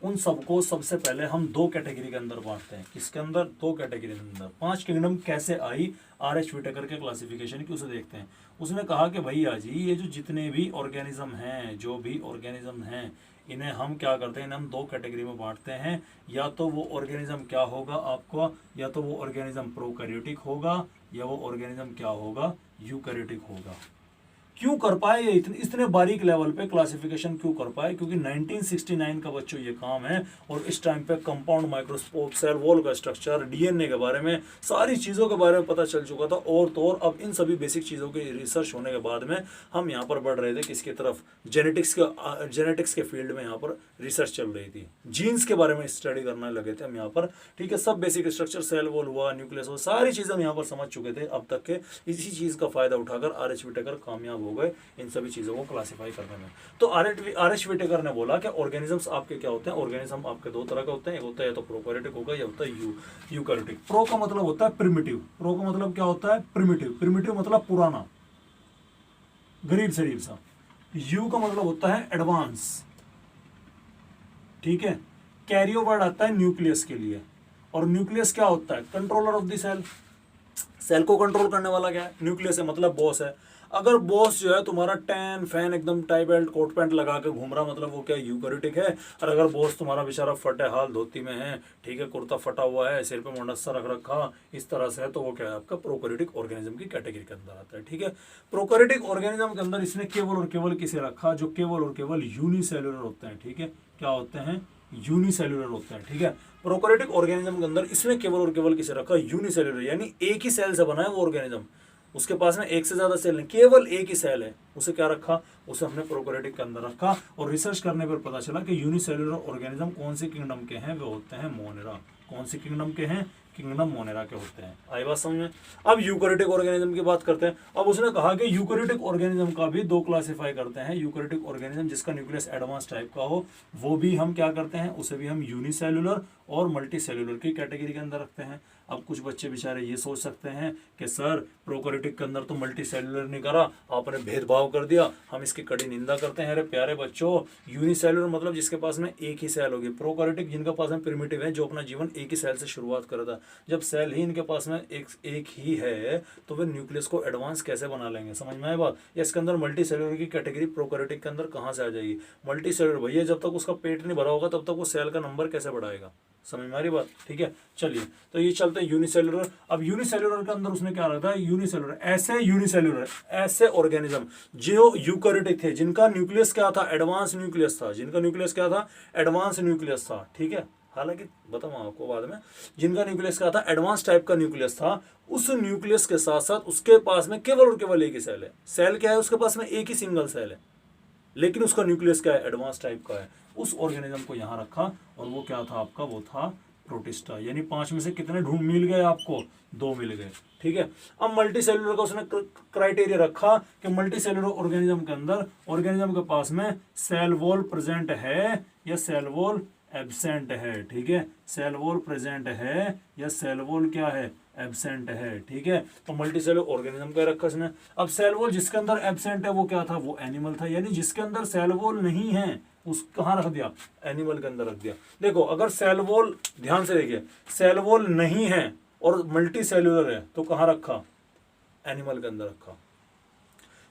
उन सबको सबसे पहले हम 2 कैटेगरी के अंदर बांटते हैं। किसके अंदर? 2 कैटेगरी के अंदर। 5 किंगडम कैसे आई R.H. विटेकर के क्लासिफिकेशन की, उसे देखते हैं। उसने कहा कि भैया जी, ये जो जितने भी ऑर्गेनिज्म हैं, जो भी ऑर्गेनिज्म हैं, इन्हें हम क्या करते हैं? इन्हें हम 2 कैटेगरी में बांटते हैं। या तो वो ऑर्गेनिज्म क्या होगा आपको, या तो वो ऑर्गेनिज्म प्रोकैरियोटिक होगा, या वो ऑर्गेनिज्म क्या होगा? यूकैरियोटिक होगा। क्यों कर पाए ये इतने बारीक लेवल पे क्लासिफिकेशन क्यों कर पाए? क्योंकि 1969 का बच्चों ये काम है, और इस टाइम पे कंपाउंड माइक्रोस्कोप, सेल वॉल का स्ट्रक्चर, डीएनए के बारे में, सारी चीज़ों के बारे में पता चल चुका था। और तो और अब इन सभी बेसिक चीज़ों की रिसर्च होने के बाद में हम यहाँ पर बढ़ रहे थे किसकी तरफ? जेनेटिक्स के फील्ड में यहाँ पर रिसर्च चल रही थी। जीन्स के बारे में स्टडी करने लगे थे हम यहाँ पर। ठीक है, सब बेसिक स्ट्रक्चर, सेल वॉल हुआ, न्यूक्लियस हुआ, सारी चीज़ें हम यहाँ पर समझ चुके थे अब तक के। इसी चीज़ का फायदा उठाकर R.H. विटेकर कामयाब हो गए इन सभी चीजों को क्लासिफाई करने में। तो R.H. विटेकर ने बोला कि ऑर्गेनिजम्स आपके क्या होते हैं? ऑर्गेनिज्म आपके 2 तरह के होते हैं। एक होता है या तो प्रोकैरियोटिक होगा, या होता है यूकैरियोटिक। प्रो का मतलब होता है प्रिमिटिव। प्रो का मतलब क्या होता है? प्रिमिटिव। प्रिमिटिव मतलब पुराना, गरीब शरीर सा। यू का मतलब होता है एडवांस। ठीक है, कैरियो वर्ड आता है न्यूक्लियस के लिए, और न्यूक्लियस क्या होता है? Controller of the cell. Cell को कंट्रोल करने वाला क्या है? न्यूक्लियस है, मतलब बॉस है। अगर बॉस जो है तुम्हारा टैन फैन एकदम टाई बेल्ट कोट पैंट लगा के घूम रहा, मतलब वो क्या यूकैरियोटिक है। और अगर बॉस तुम्हारा बेचारा फटे हाल धोती में है, ठीक है, कुर्ता फटा हुआ है, सिर पे मुंडस्सा रख रखा, इस तरह से है, तो वो क्या है? आपका प्रोकैरियोटिक ऑर्गेनिज्म की कैटेगरी के अंदर आता है। ठीक है, प्रोकैरियोटिक ऑर्गेनिज्म के अंदर इसने केवल और केवल किसे रखा? जो केवल और केवल यूनिसेल्युलर होते हैं। ठीक है, क्या होते हैं? यूनिसेल्युलर होते हैं। ठीक है, प्रोकैरियोटिक ऑर्गेनिज्म के अंदर इसने केवल और केवल किसे रखा? यूनिसेल्युलर, यानी एक ही सेल से बना है वो ऑर्गेनिज्म। उसके पास में एक से ज्यादा सेल नहीं, केवल एक ही सेल है। उसे क्या रखा? उसे हमने प्रोकैरियोटिक के अंदर रखा। और रिसर्च करने पर पता चला कि यूनिसेल्युलर ऑर्गेनिज्म कौन सी किंगडम के हैं? वो होते हैं मोनेरा। कौन सी किंगडम के हैं? किंगडम मोनेरा के होते हैं। आई बात समझ में? अब यूकैरियोटिक ऑर्गेनिज्म की बात करते हैं। अब उसने कहा कि यूकैरियोटिक ऑर्गेनिज्म का भी 2 क्लासिफाई करते हैं। यूकैरियोटिक ऑर्गेनिज्म जिसका न्यूक्लियस एडवांस टाइप का हो, वो भी हम क्या करते हैं? उसे भी हम यूनिसेल्युलर और मल्टी सेल्युलर की कैटेगरी के अंदर रखते हैं। अब कुछ बच्चे बेचारे ये सोच सकते हैं कि सर प्रोकैरियोटिक के अंदर तो मल्टी सेलुलर नहीं करा, आपने भेदभाव कर दिया, हम इसकी कड़ी निंदा करते हैं। अरे प्यारे बच्चों, यूनिसेलुलर मतलब जिसके पास में एक ही सेल होगी, प्रोकैरियोटिक जिनके पास में प्रिमिटिव है, जो अपना जीवन एक ही सेल से शुरुआत कर था। जब सेल ही इनके पास में एक ही है तो वे न्यूक्लियस को एडवांस कैसे बना लेंगे? समझ में आए बात? या इसके अंदर मल्टी सेलुलर की कैटेगरी प्रोकैरियोटिक के अंदर कहाँ से आ जाएगी? मल्टी सेलुलर भैया जब तक उसका पेट नहीं भरा होगा तब तक वो सेल का नंबर कैसे बढ़ाएगा? समझ में आ रही बात? ठीक है, चलिए तो ये चलते हैं यूनिसेलुलर। अब यूनिसेलुलर के अंदर उसने क्या रखा है? यूनिसेलुलर ऐसे ऑर्गेनिज्म जो यूकैरियोटिक थे, जिनका न्यूक्लियस क्या था? एडवांस न्यूक्लियस था। जिनका न्यूक्लियस क्या था? एडवांस न्यूक्लियस था। ठीक है, हालांकि बताऊंगा आपको बाद में। जिनका न्यूक्लियस क्या था? एडवांस टाइप का न्यूक्लियस था। उस न्यूक्लियस के साथ साथ उसके पास में केवल और केवल एक ही सेल है। सेल क्या है? उसके पास में एक ही सिंगल सेल है, लेकिन उसका न्यूक्लियस क्या है? एडवांस टाइप का है। उस ऑर्गेनिज्म को यहां रखा और वो क्या था आपका? वो था प्रोटिस्टा। यानी 5 में से कितने ढूंढ मिल गए आपको? 2 मिल गए। ठीक है, अब मल्टी सेलुलर का उसने क्राइटेरिया रखा कि मल्टी सेलुलर ऑर्गेनिज्म के अंदर ऑर्गेनिज्म के पास में सेल वॉल प्रेजेंट है या सेल वॉल एब्सेंट है। ठीक है, सेल वॉल प्रेजेंट है या सेल वॉल क्या है? एब्सेंट है। ठीक है, तो मल्टी सेलुलर ऑर्गेनिज्म का रखा इसने। अब सेल वॉल जिसके अंदर एब्सेंट है वो क्या था? वो एनिमल था। यानी जिसके अंदर सेल वॉल नहीं है उस कहाँ रख दिया? एनिमल के अंदर रख दिया। देखो, अगर सेल वॉल, ध्यान से देखिए, सेल वॉल नहीं है और मल्टी सेलुलर है तो कहाँ रखा? एनिमल के अंदर रखा।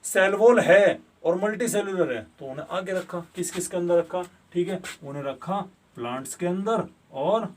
सेल वॉल है और मल्टी सेलुलर है तो उन्हें आगे रखा। किस किस के अंदर रखा? ठीक है, उन्हें रखा प्लांट्स के अंदर और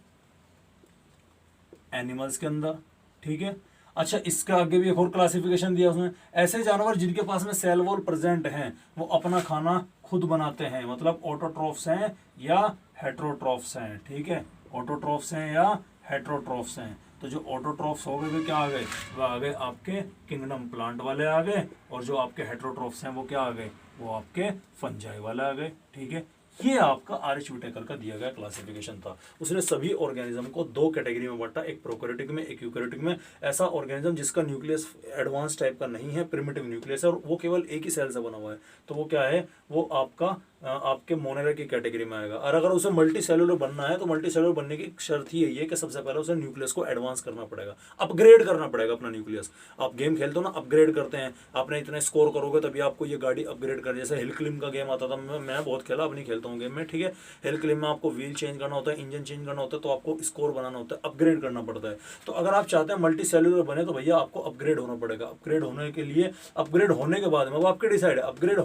एनिमल्स के अंदर। ठीक है, अच्छा, इसका आगे भी एक और क्लासिफिकेशन दिया उसने। ऐसे जानवर जिनके पास में सेल वॉल प्रेजेंट हैं वो अपना खाना खुद बनाते हैं, मतलब ऑटोट्रॉफ्स हैं या हेट्रोट्रॉफ्स हैं। ठीक है, ऑटोट्रॉफ्स हैं या हेट्रोट्रॉफ्स हैं। तो जो ऑटोट्रॉफ्स हो गए वे क्या आ गए? वो आ गए आपके किंगडम प्लांट वाले आ गए, और जो आपके हेट्रोट्रॉफ्स हैं वो क्या आ गए? वो आपके फंजाई वाले आ गए। ठीक है, ये आपका आर.एच. व्हिटेकर का दिया गया क्लासिफिकेशन था। उसने सभी ऑर्गेनिज्म को 2 कैटेगरी में बांटा, एक प्रोकैरियोटिक में, एक यूकैरियोटिक में। ऐसा ऑर्गेनिज्म जिसका न्यूक्लियस एडवांस टाइप का नहीं है, प्रिमिटिव न्यूक्लियस है और वो केवल एक ही सेल से बना हुआ है, तो वो क्या है? वो आपका आपके मोनेरा की कैटेगरी में आएगा। और अगर उसे मल्टी सेलुलर बनना है तो मल्टी सेलुलर बनने की शर्त ही यही है कि सबसे पहले उसे न्यूक्लियस को एडवांस करना पड़ेगा, अपग्रेड करना पड़ेगा अपना न्यूक्लियस। आप गेम खेलते हो ना, अपग्रेड करते हैं, आपने इतने स्कोर करोगे तभी आपको ये गाड़ी अपग्रेड कर। जैसे हिल क्लिम का गेम आता था, मैं बहुत खेला, अब नहीं खेलता हूँ गेम में। ठीक है, हिल क्लिम में आपको व्हील चेंज करना होता है, इंजन चेंज करना होता है, तो आपको स्कोर बनाना होता है, अपग्रेड करना पड़ता है। तो अगर आप चाहते हैं मल्टी सेलुलर बने तो भैया आपको अपग्रेड होना पड़ेगा। अपग्रेड होने के लिए, अपग्रेड होने के बाद में वो आपके डिसाइड है। अपग्रेड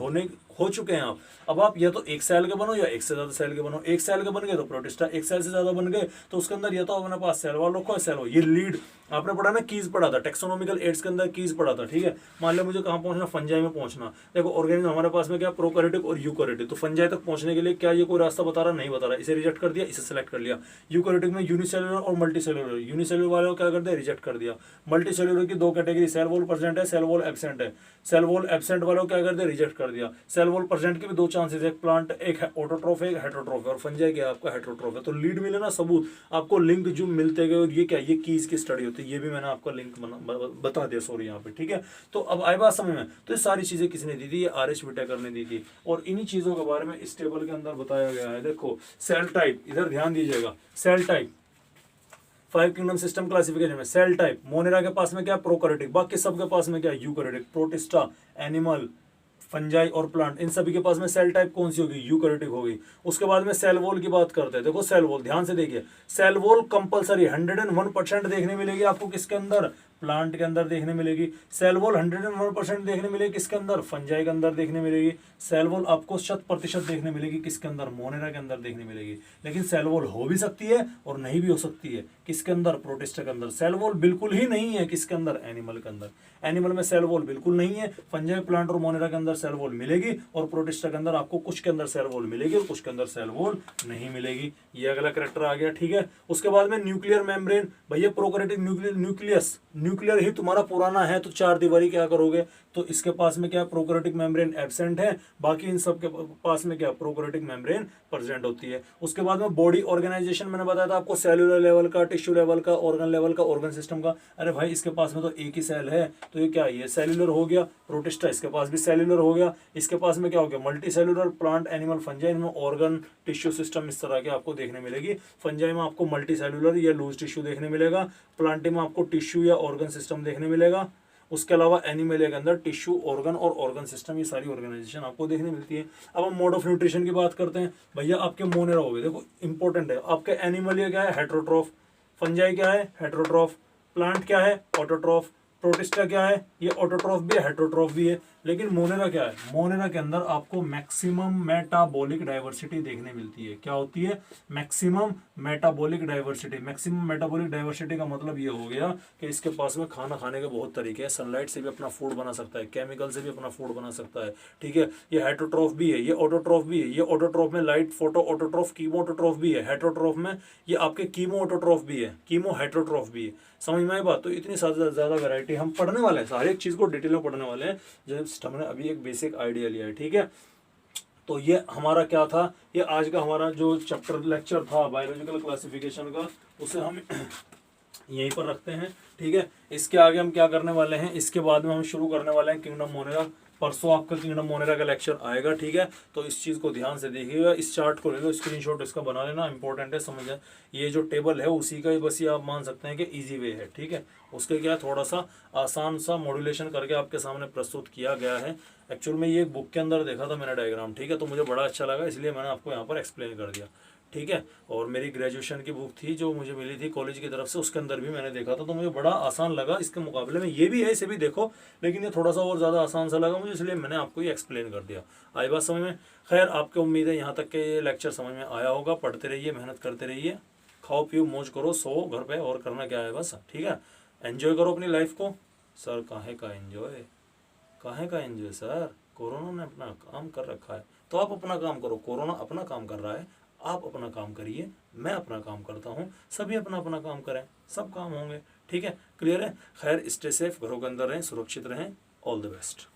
हो चुके हैं आप, अब आप या तो एक सेल के बनो या एक से ज्यादा सेल के बनो। एक सेल के बन गए तो प्रोटिस्टा, एक सेल से ज्यादा बन गए तो उसके अंदर या तो अपने पास सेल वॉल रखो, सेल वॉल। ये लीड आपने पढ़ा ना, कीज पढ़ा था, टेक्सोनोमिकल एड्स के अंदर कीज पढ़ा था। ठीक है, मान लो मुझे कहाँ पहुंचना? फंजाई में पहुंचना। देखो, ऑर्गेनिज्म हमारे पास में क्या? प्रोकैरियोटिक और यूकैरियोटिक। तो फंजाई तक पहुंचने के लिए क्या ये कोई रास्ता बता रहा? नहीं बता रहा। इसे रिजेक्ट कर दिया, इसे सेलेक्ट कर लिया। यूकैरियोटिक में यूनिसेलुलर और मल्टी सेलुलर। यूनिसेलुलर वाले को क्या कर दिया? रिजेक्ट कर दिया। मल्टी सेलुलर की 2 कैटेगरी, सेल वॉल प्रेजेंट है, सेल वॉल एब्सेंट है। सेल वॉल एब्सेंट वालों को क्या कर दिया? रिजेक्ट कर दिया। सेल वॉल प्रेजेंट के भी 2 चांसेस, एक प्लांट, एक ऑटोट्रॉफ है, एक हेट्रोट्रॉफ है, और फंजाई क्या आपका? हेट्रोट्रॉफ है। तो लीड मिले ना, सबूत आपको, लिंक जो मिलते गए। और ये क्या? ये कीज की स्टडी होती है। ये भी मैंने आपको लिंक बता दिया, सॉरी यहाँ पे। ठीक है, तो अब आए बात समझ में। तो ये सारी चीजें किसने दी थी? ये आर.एच. व्हिटेकर ने दी थी। और इन्हीं चीजों के बारे में इस टेबल के अंदर बताया गया है। देखो, सेल टाइप, इधर ध्यान दीजिएगा। Cell type 5 kingdom system classification में सेल टाइप, मोनेरा के पास में क्या? प्रोकैरियोटिक। बाकी सबके पास में क्या? यूकैरियोटिक। प्रोटिस्टा, एनिमल, फंजाई और प्लांट, इन सभी के पास में सेल टाइप कौन सी होगी? यूकैरियोटिक होगी। उसके बाद में सेल वॉल की बात करते हैं। देखो, सेल वॉल ध्यान से देखिए, सेल वॉल कंपलसरी 101% देखने मिलेगी आपको किसके अंदर? प्लांट के अंदर देखने मिलेगी। सेल वॉल 101% देखने मिलेगी किसके अंदर? फंजाई के अंदर देखने मिलेगी। सेल वॉल आपको 100% देखने मिलेगी किसके अंदर? मोनेरा के अंदर देखने मिलेगी। लेकिन सेल वॉल हो भी सकती है और नहीं भी हो सकती है। किसके अंदर? प्रोटिस्टा के अंदर। सेल वॉल बिल्कुल ही नहीं है किसके अंदर? एनिमल के अंदर। एनिमल में सेल वॉल बिल्कुल नहीं है। फंजाई, प्लांट और मोनेरा के अंदर सेल वॉल मिलेगी, और प्रोटिस्टा के अंदर आपको कुछ के अंदर सेल वॉल मिलेगी और कुछ के अंदर सेल वॉल नहीं मिलेगी। ये अगला कैरेक्टर आ गया। ठीक है, उसके बाद में न्यूक्लियर मेम्ब्रेन। भैया प्रोकैरियोटिक न्यूक्लियस न्यूक्लियर ही तुम्हारा पुराना है तो चार दीवारी क्या करोगे, तो इसके पास में क्या प्रोकैरियोटिक मेम्ब्रेन एब्सेंट है, बाकी इन सब के पास में क्या प्रोकैरियोटिक मेम्ब्रेन प्रेजेंट होती है। उसके बाद में बॉडी ऑर्गेनाइजेशन मैंने बताया था आपको, सेलुलर लेवल का, टिश्यू लेवल का, ऑर्गन लेवल का, ऑर्गन सिस्टम का। अरे भाई इसके पास में तो एक ही सेल है, तो ये क्या है, ये सेल्यूलर हो गया। प्रोटिस्टा इसके पास भी सेल्यूलर हो गया। इसके पास में क्या हो गया, multi cellular, plant, animal, fungi, इनमें ऑर्गन, टिश्यू सिस्टम इस तरह के आपको देखने मिलेगी। फंजाई में आपको मल्टी सेलुलर या लूज टिश्यू देखने मिलेगा, प्लांट में आपको टिश्यू या ऑर्गन सिस्टम देखने मिलेगा। उसके अलावा एनिमल के अंदर टिश्यू, ऑर्गन और ऑर्गन सिस्टम, ये सारी ऑर्गेनाइजेशन आपको देखने मिलती है। अब हम मोड ऑफ न्यूट्रिशन की बात करते हैं। भैया आपके मोनेरा हो गए, देखो इंपॉर्टेंट है। आपके एनिमल ये क्या है, हेट्रोट्रॉफ। फंजाई क्या है, हेट्रोट्रॉफ। प्लांट क्या है, ऑटोट्रॉफ। प्रोटिस्टा क्या है, ये ऑटोट्रॉफ भी है, हेट्रोट्रॉफ भी है। लेकिन मोनेरा क्या है, मोनेरा के अंदर आपको मैक्सिमम मेटाबॉलिक डाइवर्सिटी देखने मिलती है। क्या होती है, maximum metabolic diversity. Maximum metabolic diversity का मतलब ये हो गया कि इसके पास में खाना खाने के बहुत तरीके हैं। सनलाइट से भी अपना फूड बना सकता है, केमिकल से भी अपना फूड बना सकता है, ठीक है। ये हेट्रोट्रॉफ भी है, ये ऑटोट्रॉफ भी है। ये ऑटोट्रॉफ में light photo autotroph, chemo autotroph भी है। हेट्रोट्रॉफ में ये आपके कीमो ऑटोट्रॉफ भी है, कीमो हेट्रोट्रॉफ भी है। समझ में आई बात। तो इतनी ज़्यादा वैरायटी हम पढ़ने वाले हैं, हर एक चीज़ को डिटेल में पढ़ने वाले हैं, जस्ट हमने अभी एक बेसिक आइडिया लिया है, ठीक है। तो ये हमारा क्या था, ये आज का हमारा जो चैप्टर लेक्चर था बायोलॉजिकल क्लासिफिकेशन का, उसे हम यहीं पर रखते हैं, ठीक है। इसके आगे हम क्या करने वाले हैं, इसके बाद में हम शुरू करने वाले हैं किंगडम मोनेरा। परसों आपका किंगडम मोनेरा का लेक्चर आएगा, ठीक है। तो इस चीज़ को ध्यान से देखिएगा, इस चार्ट को ले लो, स्क्रीनशॉट इसका बना लेना, इंपॉर्टेंट है, समझ जाए। ये जो टेबल है उसी का ही बस ये आप मान सकते हैं कि इजी वे है, ठीक है। उसके क्या थोड़ा सा आसान सा मॉड्यूलेशन करके आपके सामने प्रस्तुत किया गया है। एक्चुअल में ये बुक के अंदर देखा था मैंने डायग्राम, ठीक है, तो मुझे बड़ा अच्छा लगा, इसलिए मैंने आपको यहाँ पर एक्सप्लेन कर दिया, ठीक है। और मेरी ग्रेजुएशन की बुक थी जो मुझे मिली थी कॉलेज की तरफ से, उसके अंदर भी मैंने देखा था, तो मुझे बड़ा आसान लगा। इसके मुकाबले में ये भी है, इसे भी देखो, लेकिन ये थोड़ा सा और ज़्यादा आसान सा लगा मुझे, इसलिए मैंने आपको ये एक्सप्लेन कर दिया। आई बात समझ में। खैर आपको उम्मीद है यहाँ तक के ये लेक्चर समझ में आया होगा। पढ़ते रहिए, मेहनत करते रहिए, खाओ पियो मौज करो, सो घर पे, और करना क्या है बस, ठीक है। एन्जॉय करो अपनी लाइफ को। सर काहे का एन्जॉय, काहे का एन्जॉय सर, कोरोना ने अपना काम कर रखा है, तो आप अपना काम करो। कोरोना अपना काम कर रहा है, आप अपना काम करिए, मैं अपना काम करता हूँ, सभी अपना अपना काम करें, सब काम होंगे, ठीक है। क्लियर है। खैर स्टे सेफ, घरों के अंदर रहें, सुरक्षित रहें। All the best.